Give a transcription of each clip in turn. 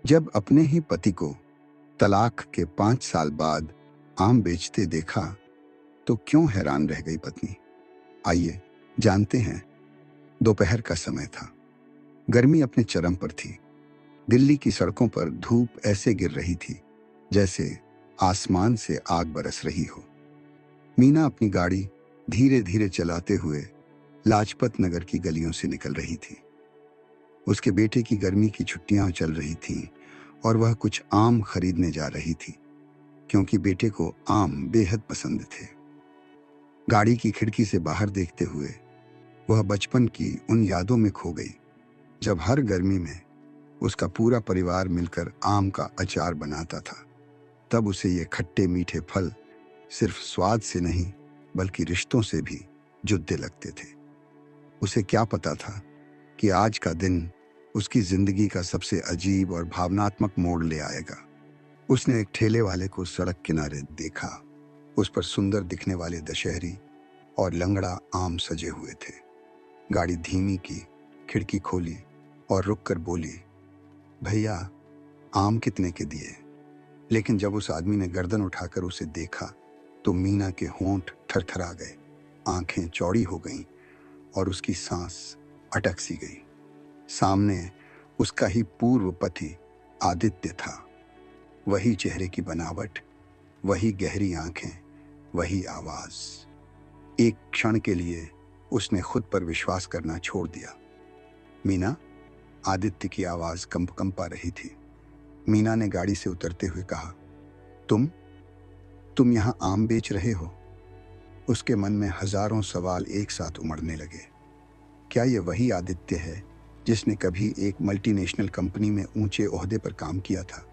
जब अपने ही पति को तलाक के 5 साल बाद आम बेचते देखा तो क्यों हैरान रह गई पत्नी। आइए जानते हैं। दोपहर का समय था। गर्मी अपने चरम पर थी। दिल्ली की सड़कों पर धूप ऐसे गिर रही थी जैसे आसमान से आग बरस रही हो। मीना अपनी गाड़ी धीरे धीरे चलाते हुए लाजपत नगर की गलियों से निकल रही थी। उसके बेटे की गर्मी की छुट्टियां चल रही थीं और वह कुछ आम खरीदने जा रही थी क्योंकि बेटे को आम बेहद पसंद थे। गाड़ी की खिड़की से बाहर देखते हुए वह बचपन की उन यादों में खो गई जब हर गर्मी में उसका पूरा परिवार मिलकर आम का अचार बनाता था। तब उसे ये खट्टे मीठे फल सिर्फ स्वाद से नहीं बल्कि रिश्तों से भी जुड़ते लगते थे। उसे क्या पता था कि आज का दिन उसकी जिंदगी का सबसे अजीब और भावनात्मक मोड़ ले आएगा। उसने एक ठेले वाले को सड़क किनारे देखा। उस पर सुंदर दिखने वाले दशहरी और लंगड़ा आम सजे हुए थे। गाड़ी धीमी की, खिड़की खोली और रुककर बोली, भैया आम कितने के दिए? लेकिन जब उस आदमी ने गर्दन उठाकर उसे देखा तो मीना के होंठ थरथरा गए, आंखें चौड़ी हो गईं और उसकी सांस अटक सी गई। सामने उसका ही पूर्व पति आदित्य था। वही चेहरे की बनावट, वही गहरी आंखें, वही आवाज। एक क्षण के लिए उसने खुद पर विश्वास करना छोड़ दिया। मीना, आदित्य की आवाज कंपा रही थी। मीना ने गाड़ी से उतरते हुए कहा, तुम यहां आम बेच रहे हो? उसके मन में हजारों सवाल एक साथ उमड़ने लगे। क्या यह वही आदित्य है जिसने कभी एक मल्टीनेशनल कंपनी में ऊंचे ओहदे पर काम किया था,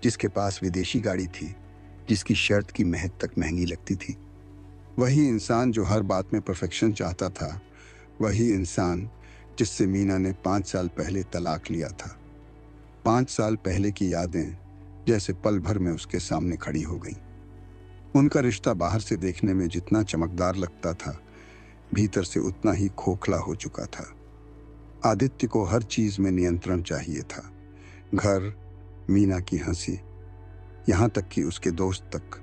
जिसके पास विदेशी गाड़ी थी, जिसकी शर्त की महक तक महंगी लगती थी? वही इंसान जो हर बात में परफेक्शन चाहता था, वही इंसान जिससे मीना ने 5 साल पहले तलाक लिया था। 5 साल पहले की यादें जैसे पल भर में उसके सामने खड़ी हो गईं। उनका रिश्ता बाहर से देखने में जितना चमकदार लगता था, भीतर से उतना ही खोखला हो चुका था। आदित्य को हर चीज में नियंत्रण चाहिए था। घर, मीना की हंसी, यहां तक कि उसके दोस्त तक।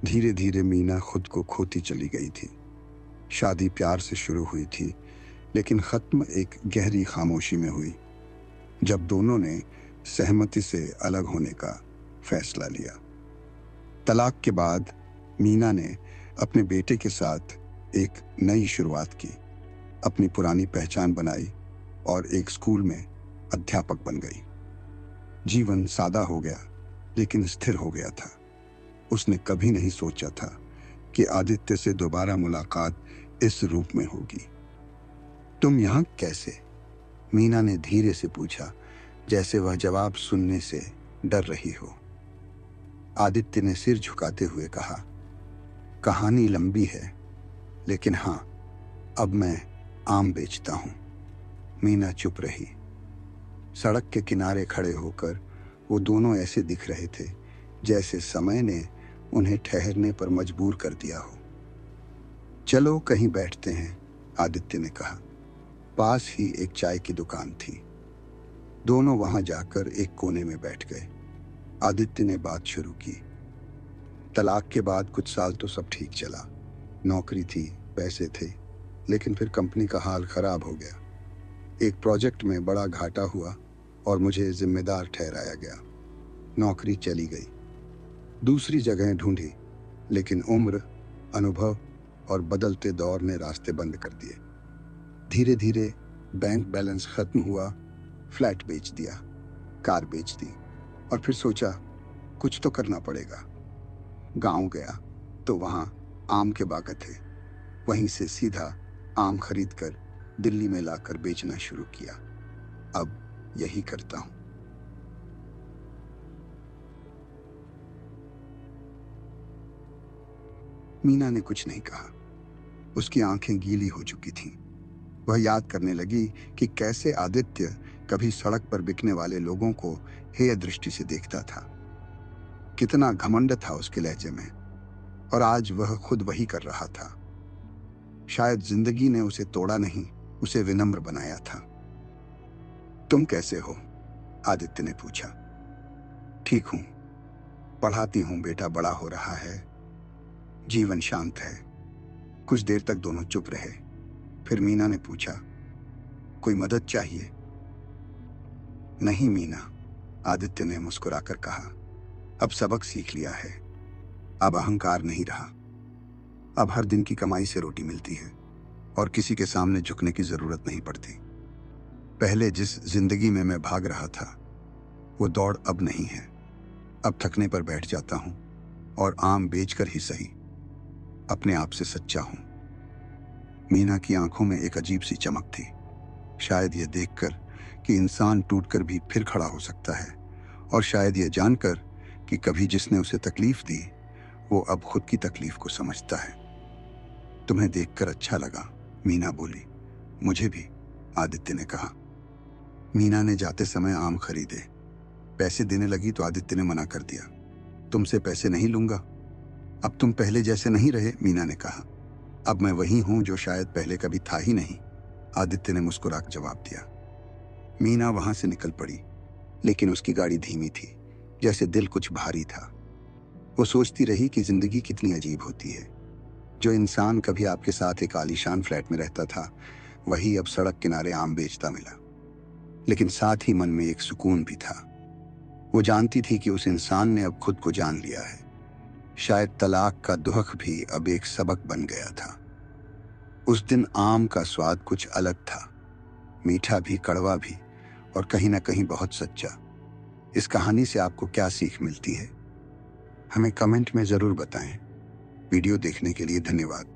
धीरे धीरे मीना खुद को खोती चली गई थी। शादी प्यार से शुरू हुई थी, लेकिन खत्म एक गहरी खामोशी में हुई जब दोनों ने सहमति से अलग होने का फैसला लिया। तलाक के बाद मीना ने अपने बेटे के साथ एक नई शुरुआत की, अपनी पुरानी पहचान बनाई और एक स्कूल में अध्यापक बन गई। जीवन सादा हो गया लेकिन स्थिर हो गया था। उसने कभी नहीं सोचा था कि आदित्य से दोबारा मुलाकात इस रूप में होगी। तुम यहां कैसे? मीना ने धीरे से पूछा, जैसे वह जवाब सुनने से डर रही हो। आदित्य ने सिर झुकाते हुए कहा, कहानी लंबी है, लेकिन हां, अब मैं आम बेचता हूं। मीना चुप रही। सड़क के किनारे खड़े होकर वो दोनों ऐसे दिख रहे थे जैसे समय ने उन्हें ठहरने पर मजबूर कर दिया हो। चलो कहीं बैठते हैं, आदित्य ने कहा। पास ही एक चाय की दुकान थी। दोनों वहां जाकर एक कोने में बैठ गए। आदित्य ने बात शुरू की। तलाक के बाद कुछ साल तो सब ठीक चला। नौकरी थी, पैसे थे, लेकिन फिर कंपनी का हाल खराब हो गया। एक प्रोजेक्ट में बड़ा घाटा हुआ और मुझे जिम्मेदार ठहराया गया। नौकरी चली गई। दूसरी जगह ढूंढी, लेकिन उम्र, अनुभव और बदलते दौर ने रास्ते बंद कर दिए। धीरे धीरे बैंक बैलेंस खत्म हुआ, फ्लैट बेच दिया, कार बेच दी और फिर सोचा कुछ तो करना पड़ेगा। गांव गया तो वहां आम के बाग थे। वहीं से सीधा आम खरीदकर दिल्ली में लाकर बेचना शुरू किया। अब यही करता हूं। मीना ने कुछ नहीं कहा। उसकी आंखें गीली हो चुकी थीं। वह याद करने लगी कि कैसे आदित्य कभी सड़क पर बिकने वाले लोगों को हेय दृष्टि से देखता था। कितना घमंड था उसके लहजे में, और आज वह खुद वही कर रहा था। शायद जिंदगी ने उसे तोड़ा नहीं, उसे विनम्र बनाया था। तुम कैसे हो? आदित्य ने पूछा। ठीक हूं, पढ़ाती हूं, बेटा बड़ा हो रहा है, जीवन शांत है। कुछ देर तक दोनों चुप रहे। फिर मीना ने पूछा, कोई मदद चाहिए? नहीं मीना, आदित्य ने मुस्कुराकर कहा, अब सबक सीख लिया है। अब अहंकार नहीं रहा। अब हर दिन की कमाई से रोटी मिलती है और किसी के सामने झुकने की जरूरत नहीं पड़ती। पहले जिस जिंदगी में मैं भाग रहा था वो दौड़ अब नहीं है। अब थकने पर बैठ जाता हूं और आम बेचकर ही सही अपने आप से सच्चा हूं। मीना की आंखों में एक अजीब सी चमक थी, शायद यह देखकर कि इंसान टूटकर भी फिर खड़ा हो सकता है, और शायद यह जानकर कि कभी जिसने उसे तकलीफ दी वो अब खुद की तकलीफ को समझता है। तुम्हें देखकर अच्छा लगा, मीना बोली। मुझे भी, आदित्य ने कहा। मीना ने जाते समय आम खरीदे। पैसे देने लगी तो आदित्य ने मना कर दिया। तुमसे पैसे नहीं लूंगा। अब तुम पहले जैसे नहीं रहे, मीना ने कहा। अब मैं वही हूं जो शायद पहले कभी था ही नहीं, आदित्य ने मुस्कुराकर जवाब दिया। मीना वहां से निकल पड़ी, लेकिन उसकी गाड़ी धीमी थी, जैसे दिल कुछ भारी था। वो सोचती रही कि जिंदगी कितनी अजीब होती है। जो इंसान कभी आपके साथ एक आलीशान फ्लैट में रहता था, वही अब सड़क किनारे आम बेचता मिला। लेकिन साथ ही मन में एक सुकून भी था। वो जानती थी कि उस इंसान ने अब खुद को जान लिया है। शायद तलाक का दुख भी अब एक सबक बन गया था। उस दिन आम का स्वाद कुछ अलग था, मीठा भी, कड़वा भी, और कहीं ना कहीं बहुत सच्चा। इस कहानी से आपको क्या सीख मिलती है, हमें कमेंट में जरूर बताएं। वीडियो देखने के लिए धन्यवाद।